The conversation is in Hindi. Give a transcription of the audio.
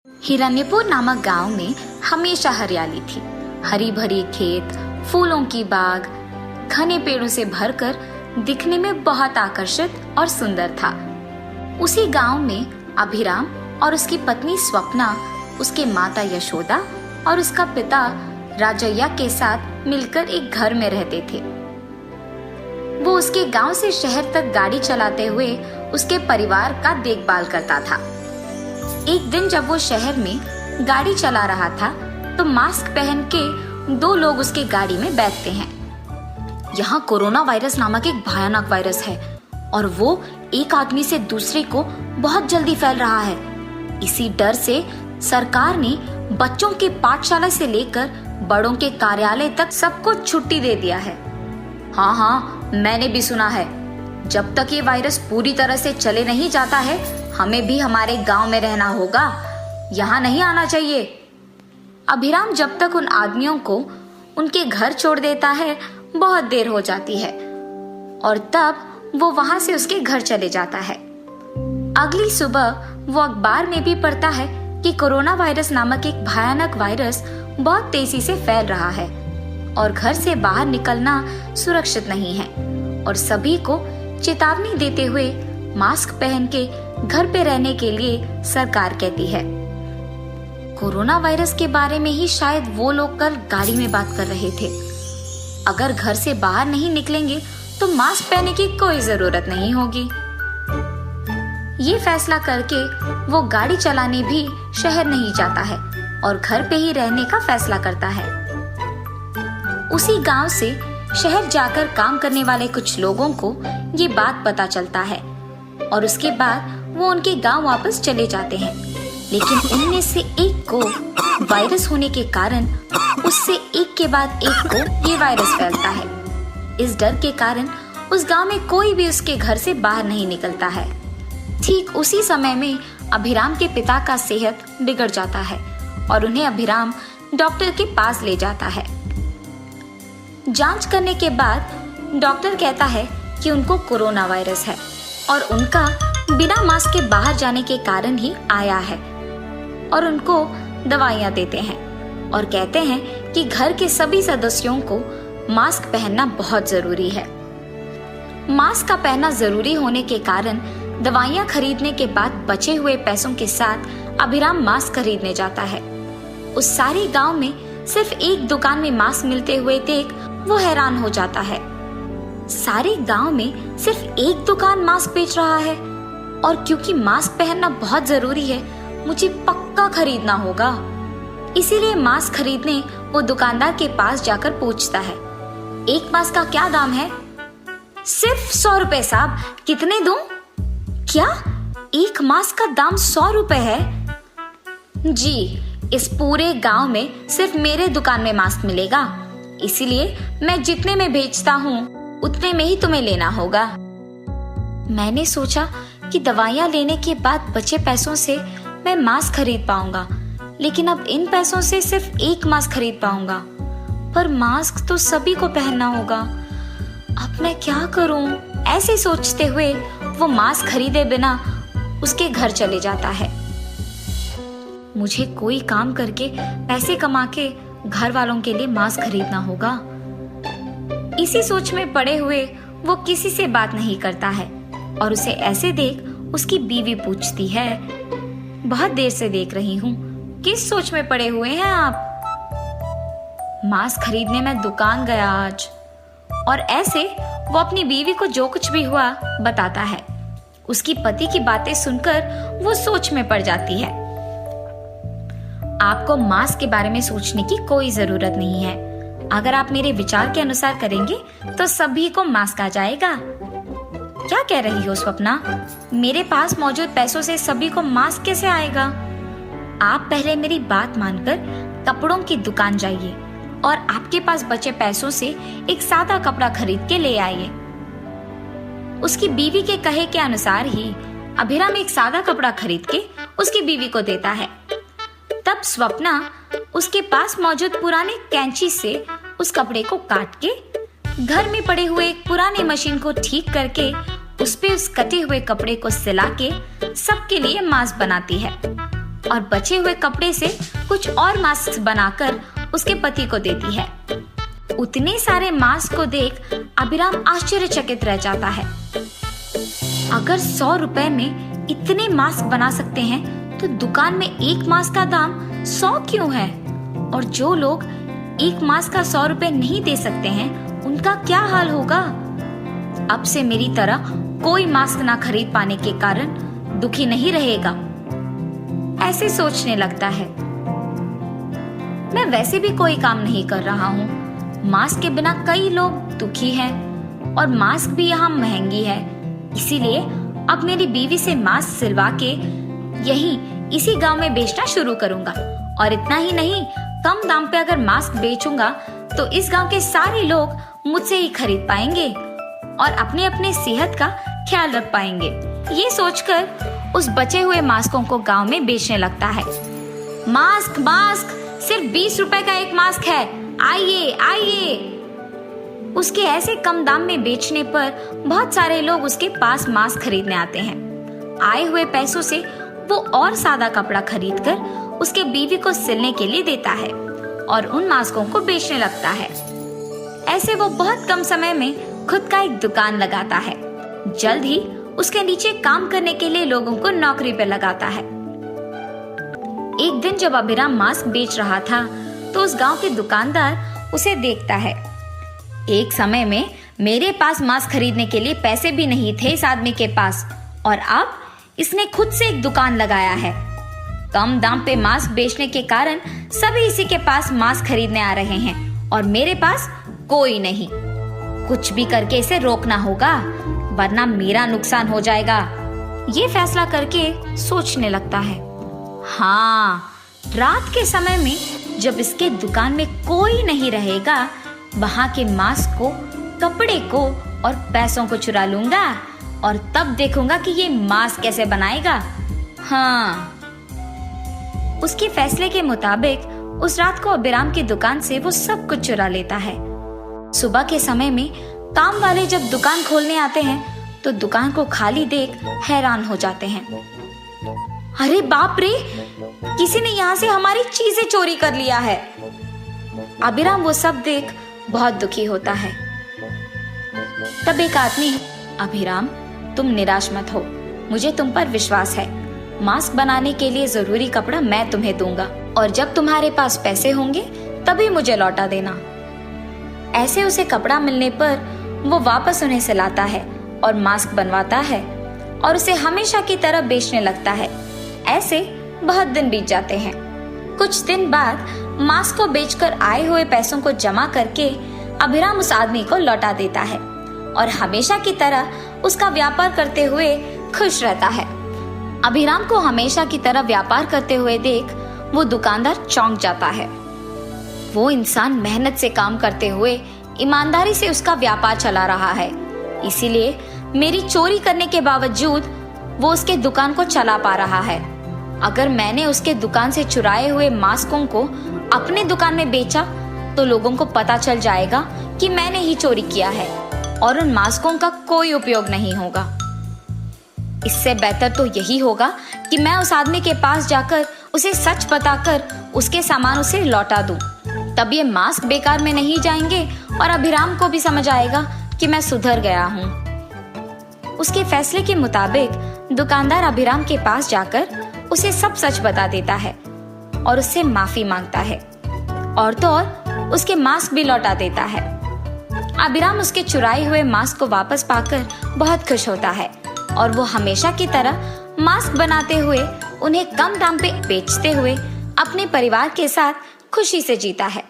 हिरण्यपुर नामक गांव में हमेशा हरियाली थी। हरी भरी खेत, फूलों की बाग, घने पेड़ों से भरकर दिखने में बहुत आकर्षित और सुंदर था। उसी गांव में अभिराम और उसकी पत्नी स्वप्ना, उसके माता यशोदा और उसका पिता राजैया के साथ मिलकर एक घर में रहते थे। वो उसके गांव से शहर तक गाड़ी चलाते हुए उसके परिवार का देखभाल करता था। एक दिन जब वो शहर में गाड़ी चला रहा था तो मास्क पहन के दो लोग उसके गाड़ी में बैठते हैं। यहाँ कोरोना वायरस नामक एक भयानक वायरस है और वो एक आदमी से दूसरे को बहुत जल्दी फैल रहा है। इसी डर से सरकार ने बच्चों के पाठशाला से लेकर बड़ों के कार्यालय तक सबको छुट्टी दे दिया है। हाँ, मैंने भी सुना है। जब तक ये वायरस पूरी तरह से चले नहीं जाता है, हमें भी हमारे गांव में रहना होगा, यहाँ नहीं आना चाहिए। अभिराम जब तक उन आदमियों को उनके घर छोड़ देता है, बहुत देर हो जाती है और तब वो वहां से उसके घर चले जाता है। अगली सुबह वो अखबार में भी पढ़ता है कि कोरोना वायरस नामक एक भयानक वायरस बहुत तेजी से फैल रहा है और घर से बाहर निकलना सुरक्षित नहीं है और सभी को चेतावनी देते हुए मास्क पहन के घर पे रहने के लिए सरकार कहती है। कोरोना वायरस के बारे में ही शायद वो लोग कल गाड़ी में बात कर रहे थे। अगर घर से बाहर नहीं निकलेंगे तो मास्क पहनने की कोई जरूरत नहीं होगी। ये फैसला करके वो गाड़ी चलाने भी शहर नहीं जाता है और घर पे ही रहने का फैसला करता है। उसी गांव से शहर जाकर काम करने वाले कुछ लोगों को ये बात पता चलता है और उसके बाद वो उनके गांव वापस चले जाते हैं। लेकिन उनमें से एक को वायरस होने के कारण उससे एक के बाद एक को ये वायरस फैलता है। इस डर के कारण उस गांव में कोई भी उसके घर से बाहर नहीं निकलता है। ठीक उसी समय में अभिराम के पिता का सेहत बिगड़ जाता है और उन्हें अभिराम डॉक्टर के पास ले जाता है। जांच करने के बाद डॉक्टर कहता है कि उनको कोरोना वायरस है और उनका बिना मास्क के बाहर जाने के कारण ही आया है और उनको दवाइयां देते हैं और कहते हैं कि घर के सभी सदस्यों को मास्क पहनना बहुत जरूरी है। मास्क का पहनना जरूरी होने के कारण दवाइयां खरीदने के बाद बचे हुए पैसों के साथ अभिराम मास्क खरीदने जाता है। उस सारे गांव में सिर्फ एक दुकान में मास्क मिलते हुए देख वो हैरान हो जाता है। सारे गांव में सिर्फ एक दुकान मास्क बेच रहा है और क्योंकि मास्क पहनना बहुत जरूरी है, मुझे पक्का खरीदना होगा। इसीलिए मास्क खरीदने वो दुकानदार के पास जाकर पूछता है, एक मास्क का क्या दाम है? सिर्फ 100 रुपए साहब। कितने दूं? क्या एक मास्क का दाम 100 रुपए है? जी, इस पूरे गांव में सिर्फ मेरे दुकान में मास्क मिलेगा, इसीलिए मैं जितने में बेचता हूँ उतने में ही तुम्हें लेना होगा। मैंने सोचा कि दवाइयाँ लेने के बाद बचे पैसों से मैं मास्क खरीद पाऊंगा, लेकिन अब इन पैसों से सिर्फ एक मास्क खरीद पाऊंगा। पर मास्क तो सभी को पहनना होगा, अब मैं क्या करूं? ऐसे सोचते हुए वो मास्क खरीदे बिना उसके घर चले जाता है। मुझे कोई काम करके पैसे कमा के घर वालों के लिए मास्क खरीदना होगा। इसी सोच में पड़े हुए वो किसी से बात नहीं करता है और उसे ऐसे देख उसकी बीवी पूछती है, बहुत देर से देख रही हूँ, किस सोच में पड़े हुए हैं आप? मास्क खरीदने मैं दुकान गया आज। और ऐसे वो अपनी बीवी को जो कुछ भी हुआ बताता है। उसकी पति की बातें सुनकर वो सोच में पड़ जाती है। आपको मास्क के बारे में सोचने की कोई जरूरत नहीं है। अगर आप मेरे विचार के अनुसार करेंगे तो सभी को मास्क आ जाएगा। क्या कह रही हो स्वप्ना? मेरे पास मौजूद पैसों से सभी को मास्क कैसे आएगा? आप पहले मेरी बात मानकर कपड़ों की दुकान जाइए और आपके पास बचे पैसों से एक सादा कपड़ा खरीद के ले आइए। उसकी बीवी के कहे के अनुसार ही अभिराम एक सादा कपड़ा खरीद के उसकी बीवी को देता है। तब स्वप्ना उसके पास मौजूद पुराने कैंची से उस कपड़े को काट के घर में पड़े हुए एक पुराने मशीन को ठीक करके उस पे उस कटे हुए कपड़े को सिला के सबके लिए मास्क बनाती है और बचे हुए कपड़े से कुछ और मास्क बनाकर उसके पति को देती है। उतने सारे मास्क को देख अभिराम आश्चर्यचकित रह जाता है। अगर 100 रुपए में इतने मास्क बना सकते हैं तो दुकान में एक मास्क का दाम 100 क्यों है? और जो लोग एक मास्क का 100 रुपए नहीं दे सकते हैं उनका क्या हाल होगा? अब से मेरी तरह कोई मास्क ना खरीद पाने के कारण दुखी नहीं रहेगा, ऐसे सोचने लगता है। मैं वैसे भी कोई काम नहीं कर रहा हूँ, मास्क के बिना कई लोग दुखी हैं और मास्क भी यहाँ महंगी है, इसीलिए अब मेरी बीवी से मास्क सिलवा के इसी गांव में बेचना शुरू करूंगा। और इतना ही नहीं, कम दाम पे अगर मास्क बेचूंगा तो इस गांव के सारे लोग मुझसे ही खरीद पाएंगे और अपने अपने सेहत का ख्याल रख पाएंगे। ये सोचकर उस बचे हुए मास्कों को गांव में बेचने लगता है। मास्क मास्क, सिर्फ 20 रुपए का एक मास्क है, आइए आइए। उसके ऐसे कम दाम में बेचने पर बहुत सारे लोग उसके पास मास्क खरीदने आते हैं। आए हुए पैसों से वो और सादा कपड़ा खरीदकर उसके बीवी को सिलने के लिए देता है और उन मास्कों को बेचने लगता है। ऐसे वो बहुत कम समय में खुद का एक दुकान लगाता है। जल्द ही उसके नीचे काम करने के लिए लोगों को नौकरी पर लगाता है। एक दिन जब अभिराम मास्क बेच रहा था तो उस गांव के दुकानदार उसे देखता है। एक समय में मेरे पास मास्क खरीदने के लिए पैसे भी नहीं थे इस आदमी के पास, और अब इसने खुद से एक दुकान लगाया है। कम दाम पे मास्क बेचने के कारण सभी इसी के पास मास्क खरीदने आ रहे हैं और मेरे पास कोई नहीं। कुछ भी करके इसे रोकना होगा वरना मेरा नुकसान हो जाएगा। ये फैसला करके सोचने लगता है। हाँ, रात के समय में जब इसके दुकान में कोई नहीं रहेगा, वहां के मास्क को, कपड़े को और पैसों को चुरा लूंगा और तब देखूंगा कि ये मास्क कैसे बनाएगा। हाँ, उसके फैसले के मुताबिक उस रात को अभिराम की दुकान से वो सब कुछ चुरा लेता है। सुबह के समय में काम वाले जब दुकान खोलने आते हैं तो दुकान को खाली देख हैरान हो जाते हैं। अरे बाप रे, किसी ने यहाँ से हमारी चीजें चोरी कर लिया है। अभिराम वो सब देख बहुत दुखी होता है। तब एक आदमी, अभिराम तुम निराश मत हो, मुझे तुम पर विश्वास है। मास्क बनाने के लिए जरूरी कपड़ा मैं तुम्हें दूंगा और जब तुम्हारे पास पैसे होंगे तभी मुझे लौटा देना। ऐसे उसे कपड़ा मिलने पर वो वापस उन्हें सिलाता है और मास्क बनवाता है और उसे हमेशा की तरह बेचने लगता है। ऐसे बहुत दिन बीत जाते हैं। कुछ दिन बाद मास्क को बेचकर आए हुए पैसों को जमा करके अभिराम उस आदमी को लौटा देता है और हमेशा की तरह उसका व्यापार करते हुए खुश रहता है। अभिराम को हमेशा की तरह व्यापार करते हुए देख वो दुकानदार चौंक जाता है। वो इंसान मेहनत से काम करते हुए ईमानदारी से उसका व्यापार चला रहा है, इसीलिए मेरी चोरी करने के बावजूद वो उसके दुकान को चला पा रहा है। अगर मैंने उसके दुकान से चुराए हुए मास्कों को अपने दुकान में बेचा तो लोगों को पता चल जाएगा कि मैंने ही चोरी किया है और उन मास्कों का कोई उपयोग नहीं होगा। इससे बेहतर तो यही होगा कि मैं उस आदमी के पास जाकर उसे सच बताकर उसके सामान उसे लौटा दूं। तब ये मास्क बेकार में नहीं जाएंगे और अभिराम को भी समझ आएगा कि मैं सुधर गया हूँ। उसके फैसले के मुताबिक दुकानदार अभिराम के पास जाकर उसे सब सच बता देता है और उससे माफी मांगता है और तो और उसके मास्क भी लौटा देता है। अभिराम उसके चुराए हुए मास्क को वापस पाकर बहुत खुश होता है और वो हमेशा की तरह मास्क बनाते हुए उन्हें कम दाम पे बेचते हुए अपने परिवार के साथ खुशी से जीता है।